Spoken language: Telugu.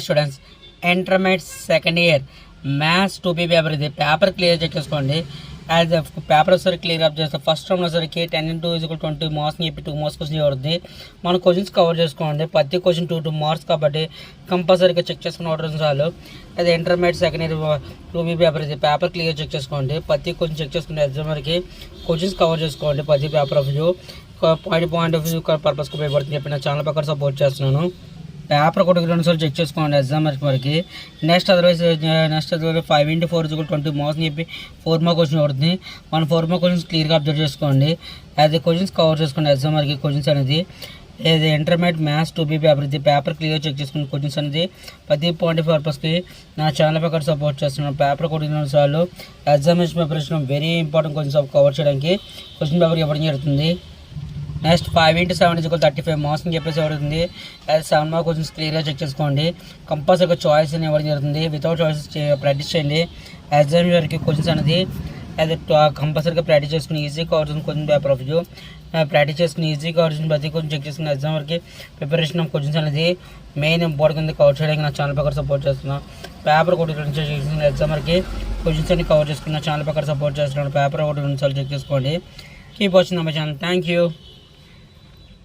Students intermediate second year maths 2B paper ఇది. పేపర్ క్లియర్ చెక్ చేసుకోండి. యాజ్ పేపర్ ఒకసారి క్లియర్ అప్ చేస్తే ఫస్ట్ రౌండ్ వచ్చేసరికి 10 × 20 మార్క్స్ చెప్పి 2 మార్క్స్ క్వశ్చన్ అవుతుంది. మన క్వశ్చన్స్ కవర్ చేసుకోండి. ప్రతి క్వశ్చన్ 2 మార్క్స్ కాబట్టి కంపల్సరీగా చెక్ చేసుకుని ఆర్డర్ చాలు. అది intermediate second year 2B paper ఇది. పేపర్ క్లియర్ చెక్ చేసుకోండి. ప్రతి క్వశ్చన్ చెక్ చేసుకునే ఎగ్జామ్ వరకు క్వశ్చన్స్ కవర్ చేసుకోండి. ప్రతి paper of view point of view పర్పస్కి ఉపయోగపడుతుంది చెప్పి నా ఛానల్ ప్రకారం సపోర్ట్ చేస్తున్నాను. పేపర్ కూడా 2 సార్లు చెక్ చేసుకోండి ఎగ్జామ్ వరకు. నెక్స్ట్ అదర్వైజ్ 5 × 4 = 20 మార్క్స్ చెప్పి 4 మార్క్ క్వశ్చన్ అవుతుంది. మన 4 మార్క్ క్వశ్చన్స్ క్లియర్గా అబ్జర్వ్ చేసుకోండి. అది క్వశ్చన్స్ కవర్ చేసుకోండి ఎగ్జామ్ వరకు. క్వశ్చన్స్ అనేది ఇది ఇంటర్మీడియట్ మ్యాథ్స్ 2B పేపర్ ఇది. పేపర్ క్లియర్ చెక్ చేసుకుని క్వశ్చన్స్ అనేది ప్రతి పాయింట్ పర్పస్కి నా ఛానల్ ప్రకారం సపోర్ట్ చేస్తున్నాను. పేపర్ కూడా 2 సార్లు examination preparation very important questions cover చేయడానికి క్వశ్చన్ పేపర్ ఇవ్వడం జరుగుతుంది. నెక్స్ట్ 5 × 7 = 35 మార్క్స్ అని చెప్పేసి ఎవరుతుంది. అది 7 మార్క్ క్వశ్చన్స్ క్లియర్గా చెక్ చేసుకోండి. కంపల్సరీగా చాయిస్ అని ఇవ్వడం జరుగుతుంది. వితౌట్ చాయిసెస్ ప్రాక్టీస్ చేయండి. ఎగ్జామ్ వరకు క్వశ్చన్స్ అనేది అది కంపల్సరీగా ప్రాక్టీస్ చేసుకుని ఈజీగా కవర్ చేసుకుని question paper of view practice చేసుకుని ఈజీగా కవర్ చేసుకుని ప్రతి క్వశ్చన్ చెక్ చేసుకుని ఎగ్జామ్ వరకు ప్రిపరేషన్ ఆఫ్ క్వశ్చన్స్ అనేది మెయిన్ ఇంపార్టెంట్ కింద కవర్ చేయడానికి నా ఛానల్ ప్రకారం సపోర్ట్ చేస్తున్నాను. పేపర్ కూడా 2 చెక్ చేసుకుని ఎగ్జామ్ వరకు క్వశ్చన్స్ అన్ని కవర్ చేసుకుని నా ఛానల్ ప్రకారం సపోర్ట్ చేస్తున్నాను. పేపర్ కూడా 2 సార్లు చెక్ చేసుకోండి. Keep watching my channel. Thank you.